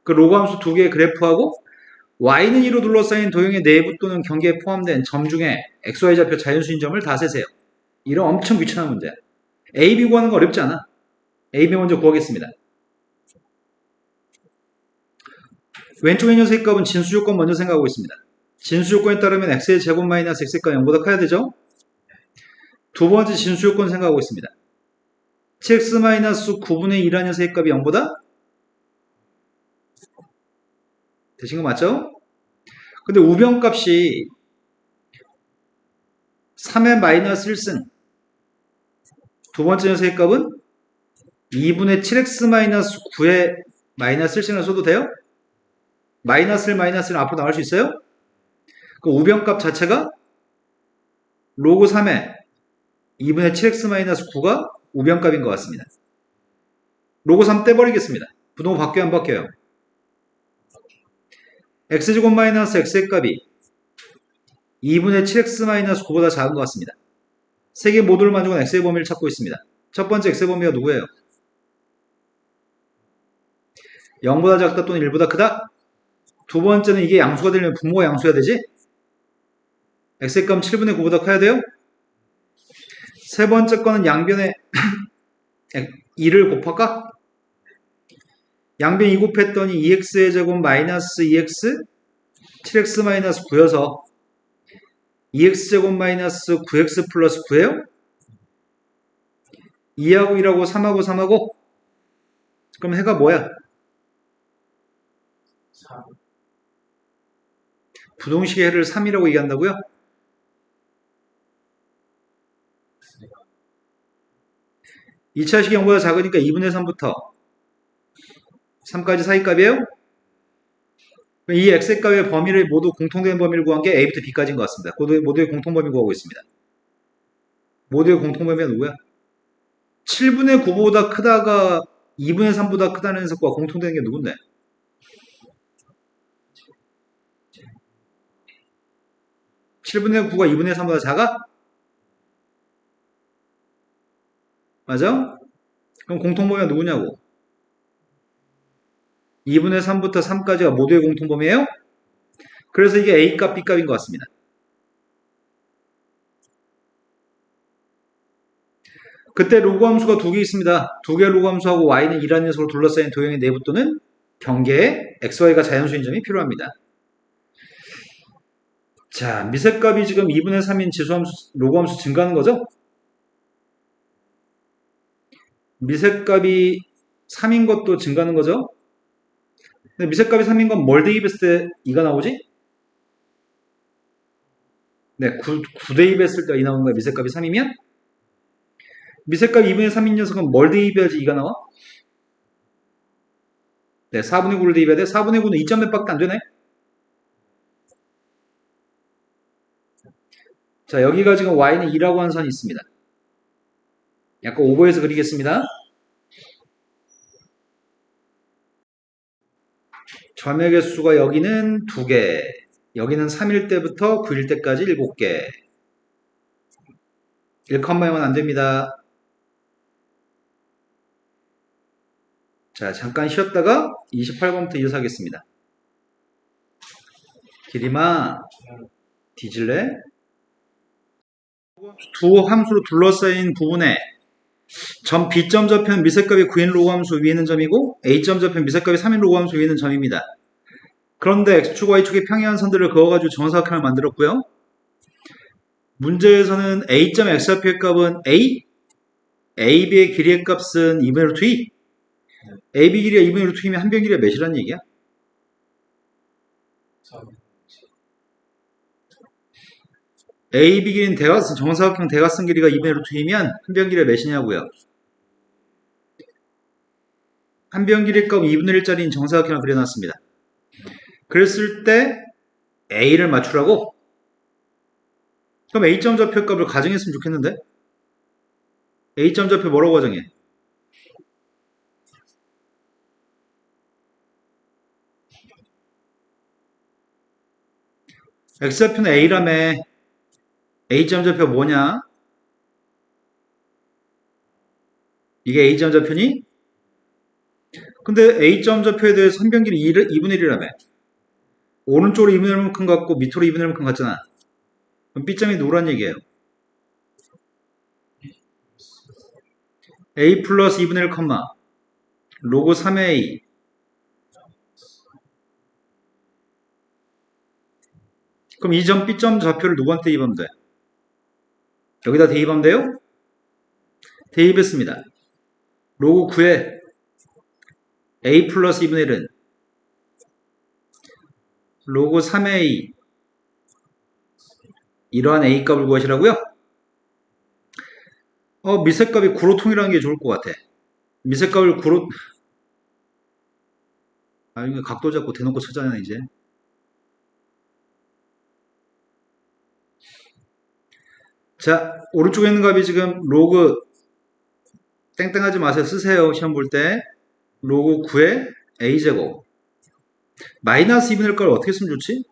그 로그 함수 두 개의 그래프하고 y는 2로 둘러싸인 도형의 내부 또는 경계에 포함된 점 중에 x, y 좌표 자연수인 점을 다 세세요. 이런 엄청 귀찮은 문제야. a, b 구하는 거 어렵지 않아. a, b 먼저 구하겠습니다. 왼쪽의 녀석의 값은 진수 조건 먼저 생각하고 있습니다. 진수 조건에 따르면 x의 제곱 마이너스 x의 값 0보다 커야 되죠? 두 번째 진수 조건 생각하고 있습니다. 7x 마이너스 9분의 1이라는 녀석의 값이 0보다 되신 거 맞죠? 근데 우변값이 3의 마이너스 1승 두 번째 녀석의 값은 2분의 7x 마이너스 9의 마이너스 1승을 써도 돼요? 마이너스 1 마이너스 1 앞으로 나올 수 있어요? 그 우변값 자체가 로그 3의 2분의 7x-9가 우변값인 것 같습니다. 로고 3 떼버리겠습니다. 부동호 바뀌어요, 안 바뀌어요? x제곱 마이너스 x의 값이 2분의 7x-9보다 작은 것 같습니다. 세 개 모두를 만족한 x의 범위를 찾고 있습니다. 첫 번째 x의 범위가 누구예요? 0보다 작다 또는 1보다 크다? 두 번째는 이게 양수가 되려면 분모가 양수여야 되지? x의 값은 7분의 9보다 커야 돼요? 세 번째 거는 양변에 2를 곱할까? 양변 2 곱했더니 2x의 제곱 마이너스 2x 7x 마이너스 9여서 2x제곱 마이너스 9x 플러스 9예요? 2하고 1하고 3하고 3하고 그럼 해가 뭐야? 부동식의 해를 3이라고 얘기한다고요? 이 2차식이 0보다 작으니까 2분의 3부터 3까지 사이값이에요? 이 x의 값의 범위를 모두 공통된 범위를 구한 게 a부터 b까지인 것 같습니다. 모두의 공통범위 구하고 있습니다. 모두의 공통범위가 누구야? 7분의 9보다 크다가 2분의 3보다 크다는 해석과 공통되는 게 누군데? (7분의 9가) (2분의 3보다) 작아? 맞아? 그럼 공통범위가 누구냐고? 2분의 3부터 3까지가 모두의 공통범위예요? 그래서 이게 A값, B값인 것 같습니다. 그때 로그 함수가 두 개 있습니다. 두 개의 로그 함수하고 y는 2라는 녀석으로 둘러싸인 도형의 내부 또는 경계에 xy가 자연수인 점이 필요합니다. 자, 미세값이 지금 2분의 3인 지수함수, 로그 함수 증가하는 거죠? 미세값이 3인 것도 증가하는 거죠? 근데 미세값이 3인 건 뭘 대입했을 때 2가 나오지? 네, 9 대입했을 때 2 나오는 거야. 미세값이 3이면? 미세값 2분의 3인 녀석은 뭘 대입해야지 2가 나와? 네, 4분의 9를 대입해야 돼. 4분의 9는 2점 몇 밖에 안 되네? 자, 여기가 지금 y는 2라고 하는 선이 있습니다. 약간 오버해서 그리겠습니다. 점의 개수가 여기는 2개, 여기는 3일 때부터 9일 때까지 7개. 1,0은 안 됩니다. 자, 잠깐 쉬었다가 28번부터 이어서 하겠습니다. 기리마, 뒤질래? 두 함수로 둘러싸인 부분에 점 B점 좌표는 미세값이 9인 로그 함수 위에 있는 점이고 A점 좌표는 미세값이 3인 로그 함수 위에 있는 점입니다. 그런데 X축, Y축의 평행한 선들을 그어가지고 정사각형을 만들었고요. 문제에서는 A점 X좌표의 값은 A, AB의 길이의 값은 2분의 루트 2. AB 길이가 2분의 루트 2면 한 변 길이가 몇이란 얘기야? AB 길이는 대각선, 정사각형 대각선 길이가 2분의 루트 2면 한 변 길이가 몇이냐고요? 한 변 길이 값 2분의 1짜리인 정사각형을 그려놨습니다. 그랬을 때 A를 맞추라고? 그럼 A점 좌표 값을 가정했으면 좋겠는데? A점 좌표 뭐라고 가정해? X좌표는 A라며. A점 좌표 뭐냐? 이게 A점 좌표니? 근데 A점 좌표에 대해서 한 변 길이 2분의 1이라며. 오른쪽으로 2분의 1만큼 같고 밑으로 2분의 1만큼 같잖아. 그럼 B점이 누구란 얘기예요? A 플러스 2분의 1, 로그 3A 그럼 이 점 B점 좌표를 누구한테 대입하면 돼? 여기다 대입하면 돼요? 대입했습니다. 로그 9에 A 플러스 2분의 1은 로그 3A 이러한 A 값을 구하시라고요? 미세값이 9로 통일하는 게 좋을 것 같아. 미세값을 9로 이거 각도 잡고 대놓고 찾아내나 이제. 자, 오른쪽에 있는 값이 지금 로그 땡땡하지 마세요. 쓰세요. 시험 볼 때. 로그 9의 a제곱. 마이너스 2분의 1걸 어떻게 쓰면 좋지?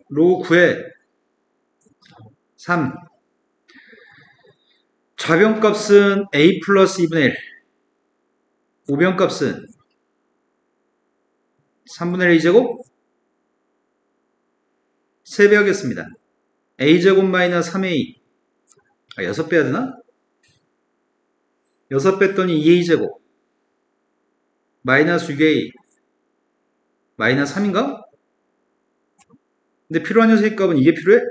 로그 9의 3. 좌변값은 a 플러스 2분의 1. 우변값은 3분의 1 a제곱. 3배 하겠습니다. a제곱 마이너스 3a. 6배 해야 되나? 6배 했더니 2a제곱. 마이너스 6a. 마이너스 3인가? 근데 필요한 녀석의 값은 이게 필요해?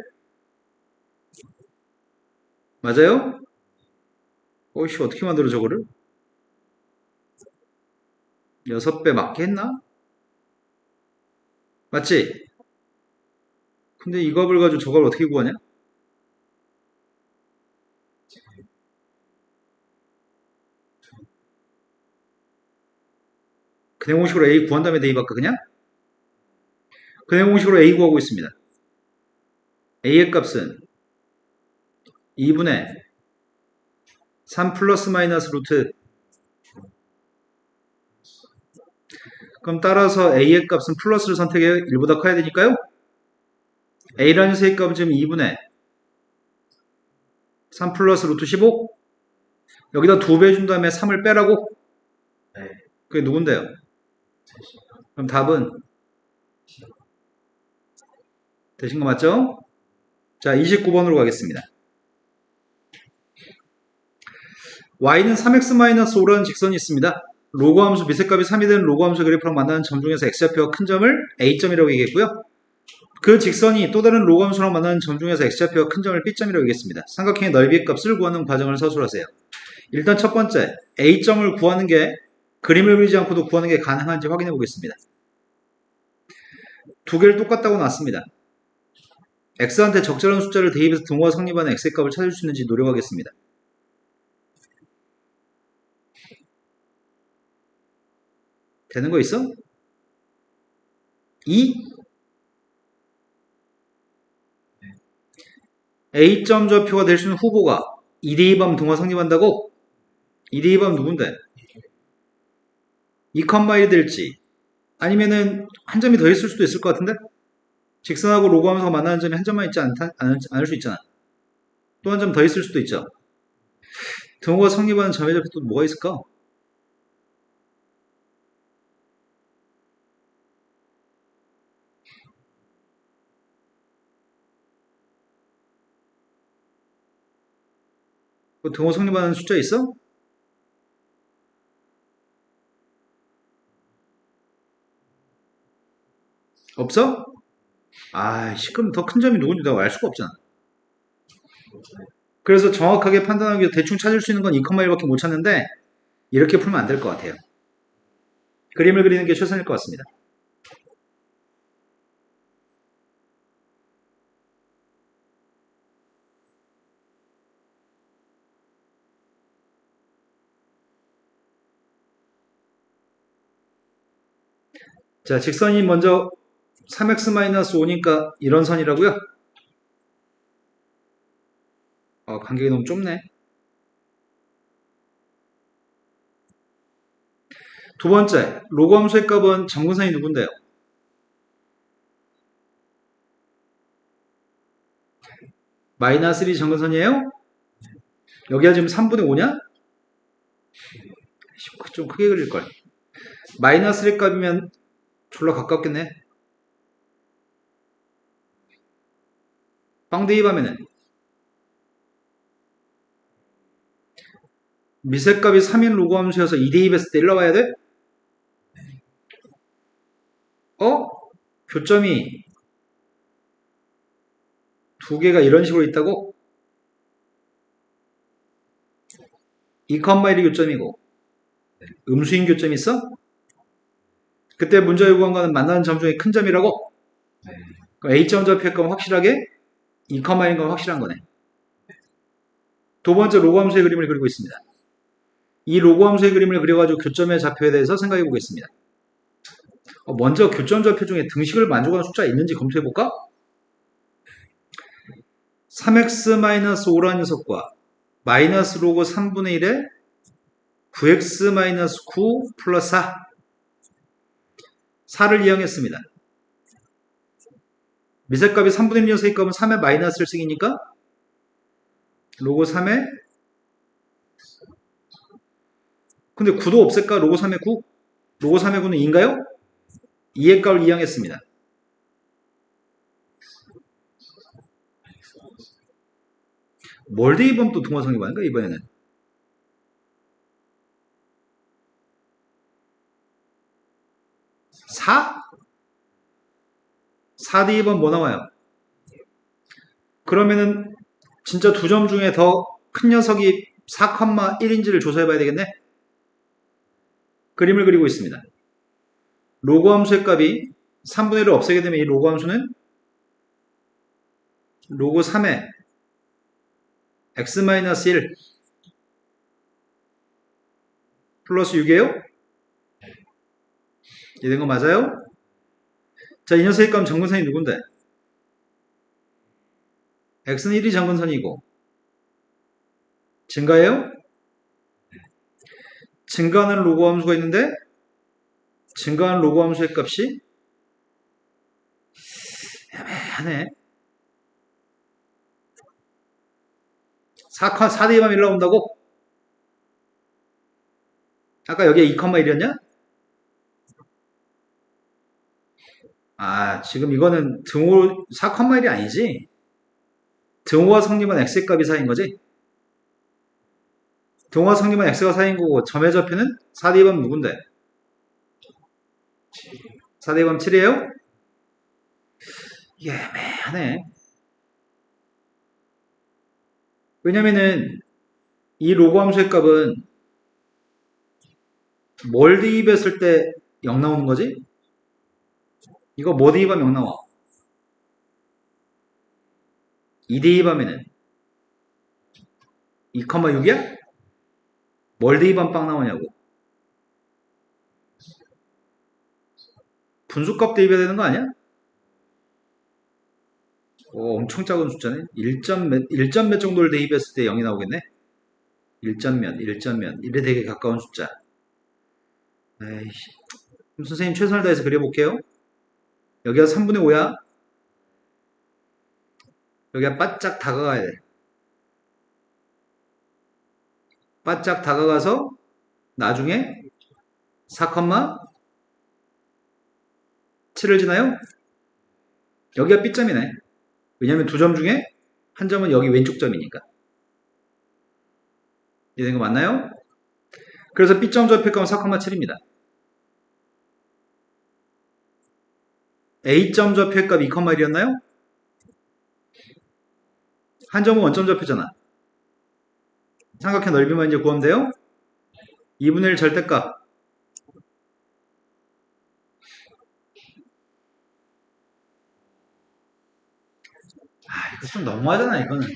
맞아요? 어이씨, 어떻게 만들어 저거를? 6배 맞게 했나? 맞지? 근데 이 값을 가지고 저걸 어떻게 구하냐? 그냥 공식으로 a 구한 다음에 대입할까 그냥? 그냥 공식으로 a 구하고 있습니다. a의 값은 2분의 3 플러스 마이너스 루트. 그럼 따라서 a의 값은 플러스를 선택해요. 1보다 커야 되니까요. a라는 녀석의 값은 지금 2분의 3 플러스 루트 15. 여기다 2배 준 다음에 3을 빼라고? 네. 그게 누군데요? 그럼 답은 되신 거 맞죠? 자, 29번으로 가겠습니다. y는 3x-5라는 직선이 있습니다. 로그 함수 미세값이 3이 되는 로그 함수 그래프랑 만나는 점 중에서 x좌표가 큰 점을 a점이라고 얘기했고요. 그 직선이 또 다른 로그 함수랑 만나는 점 중에서 x좌표가 큰 점을 b점이라고 얘기했습니다. 삼각형의 넓이의 값을 구하는 과정을 서술하세요. 일단 첫 번째, a점을 구하는 게 그림을 그리지 않고도 구하는 게 가능한지 확인해 보겠습니다. 두 개를 똑같다고 놨습니다. x한테 적절한 숫자를 대입해서 등호가 성립하는 x의 값을 찾을 수 있는지 노력하겠습니다. 되는 거 있어? 2? A점 좌표가 될 수 있는 후보가 2대입하면 등호가 성립한다고? 2대입하면 누군데? 2,1이 될지 아니면은 한 점이 더 있을 수도 있을 것 같은데? 직선하고 로그 하면서 만나는 점이 한 점만 있지 않을 수 있잖아. 또 한 점 더 있을 수도 있죠. 등호가 성립하는 점의 좌표 또 뭐가 있을까? 그 등호 성립하는 숫자 있어? 없어? 아이씨, 그럼 더 큰 점이 누군지 내가 알 수가 없잖아. 그래서 정확하게 판단하기 위해서 대충 찾을 수 있는 건 2,1밖에 못 찾는데 이렇게 풀면 안 될 것 같아요. 그림을 그리는 게 최선일 것 같습니다. 자, 직선이 먼저 3x-5니까 이런 선이라고요? 간격이 너무 좁네. 두 번째, 로그 함수의 값은 점근선이 누군데요? 마이너스 1이 점근선이에요? 여기가 지금 3분의 5냐? 좀 크게 그릴걸. 마이너스 1 값이면 졸라 가깝겠네. 빵 대입하면은 미세값이 3인 로그 함수여서 2 대입했을 때 일로 와야 돼? 교점이 두 개가 이런 식으로 있다고? 2,1이 교점이고 음수인 교점이 있어? 그때 문제 요구한 거는 만나는 점 중에 큰 점이라고? 네. 그럼 A점 좌표의 값은 확실하게 2,1인 건 확실한 거네. 두 번째 로그 함수의 그림을 그리고 있습니다. 이 로그 함수의 그림을 그려가지고 교점의 좌표에 대해서 생각해 보겠습니다. 먼저 교점 좌표 중에 등식을 만족하는 숫자가 있는지 검토해 볼까? 3x-5라는 녀석과 마이너스 로그 3분의 1에 9x-9 플러스 4를 이용했습니다. 미세값이 3분의 1 녀석의 값은 3의 마이너스를 쓰기니까 로그 3의 근데 9도 없을까? 로그 3의 9? 로그 3의 9는 2인가요? 2의 값을 이용했습니다. 뭘 대입하면 또 동화성이 많은가 이번에는? 4? 4 대입하면 뭐 나와요? 그러면은 진짜 두 점 중에 더 큰 녀석이 4,1인지를 조사해 봐야 되겠네? 그림을 그리고 있습니다. 로그 함수의 값이 3분의 1을 없애게 되면 이 로그 함수는 로그 3의 x-1 플러스 6이에요? 이된 거 맞아요? 자, 이 녀석의 값은 정근선이 누군데? x는 1이 정근선이고 증가해요? 증가하는 로그 함수가 있는데 증가하는 로그 함수의 값이 애매하네. 4대2만 1 나온다고? 아까 여기에 2,1이었냐? 아, 지금 이거는 등호 4,1이 아니지? 등호와 성립한 x의 값이 4인 거지? 등호와 성립한 x가 4인 거고 점의 좌표는 4대2번 누군데? 4대2번 7이에요? 이게 애매하네. 왜냐면은 이 로그 함수의 값은 뭘 대입했을 때 0 나오는 거지? 이거 뭐 대입하면 0 나와? 2 대입하면은 2,6이야? 뭘 대입하면 빵 나오냐고. 분수값 대입해야 되는 거 아니야? 오, 엄청 작은 숫자네. 1점 몇 정도를 대입했을 때 0이 나오겠네? 1점 1에 되게 가까운 숫자. 에이씨. 그럼 선생님 최선을 다해서 그려볼게요. 여기가 3분의 5야. 여기가 바짝 다가가야 돼. 바짝 다가가서 나중에 4,7을 지나요? 여기가 B점이네. 왜냐면 두 점 중에 한 점은 여기 왼쪽 점이니까. 이해된 거 맞나요? 그래서 B점 좌표값은 4,7입니다. A점 좌표값 2,1이었나요? 한 점은 원점 좌표잖아. 삼각형 넓이만 이제 구하면 돼요? 2분의 1 절대값. 아, 이거 좀 너무하잖아, 이거는.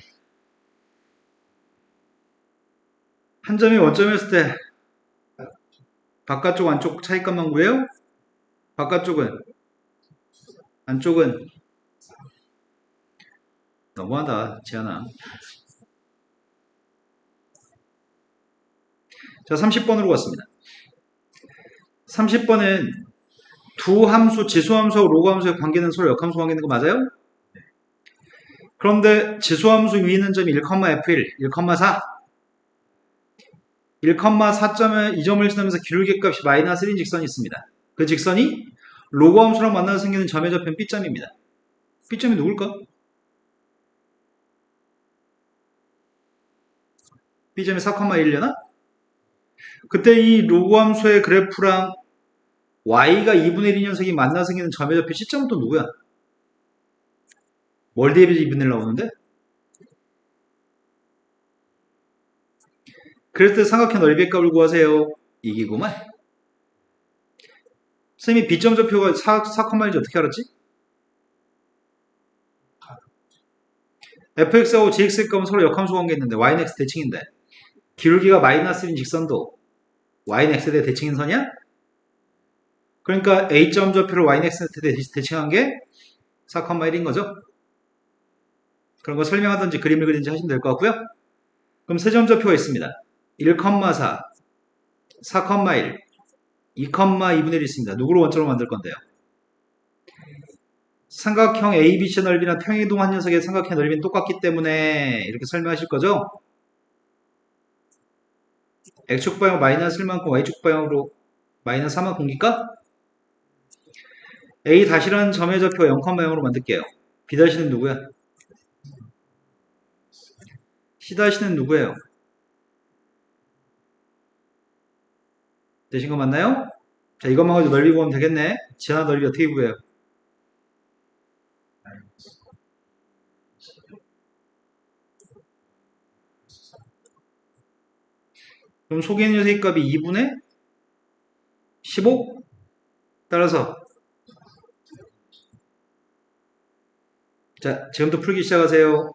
한 점이 원점이었을 때 바깥쪽 안쪽 차이값만 구해요? 바깥쪽은 안쪽은 너무하다, 지안아. 자, 30번으로 갔습니다. 30번은 두 함수, 지수함수하고 로그함수의 관계는 서로 역함수 관계인 거 맞아요? 그런데 지수함수 위에 있는 점이 1,f1, 1,4 1,4점에 이 점을 지나면서 기울기 값이 마이너스 1인 직선이 있습니다. 그 직선이 로그함수랑 만나서 생기는 점의 좌표는 B점입니다. B점이 누굴까? B점이 4,1이려나? 그때 이 로그함수의 그래프랑 y가 2분의 1인 녀석이 만나서 생기는 점의 좌표 C점은 또 누구야? 뭘 대입해서 2분의 1 나오는데? 그럴 때 삼각형 넓이의 값을 구하세요. 이기구만. 선생님이 B점 좌표가 4,1인지 어떻게 알았지? fx하고 gx의 값은 서로 역함수 관계있는데 y는 x 대칭인데 기울기가 마이너스 1인 직선도 y는 x에 대해 대칭인 선이야? 그러니까 a점 좌표를 y는 x에 대해 대칭한 게 4,1인 거죠? 그런 거 설명하든지 그림을 그리든지 하시면 될 것 같고요. 그럼 세 점 좌표가 있습니다. 1,4, 4,1, 2,2분의 1이 있습니다. 누구를 원점으로 만들 건데요? 삼각형 ABC의 넓이나 평행이동한 녀석의 삼각형의 넓이는 똑같기 때문에 이렇게 설명하실 거죠? X축 방향 마이너스 1만큼 Y축 방향으로 마이너스 4만큼 옮길까? A 다시라는 점의 좌표 0,0으로 만들게요. B 다시는 누구야? C 다시는 누구예요? 되신 거 맞나요? 자, 이것만 가지고 넓이 구하면 되겠네. 지하 넓이 어떻게 구해요? 그럼 속에 있는 녀석의 값이 2분의 15? 따라서 자, 지금부터 풀기 시작하세요.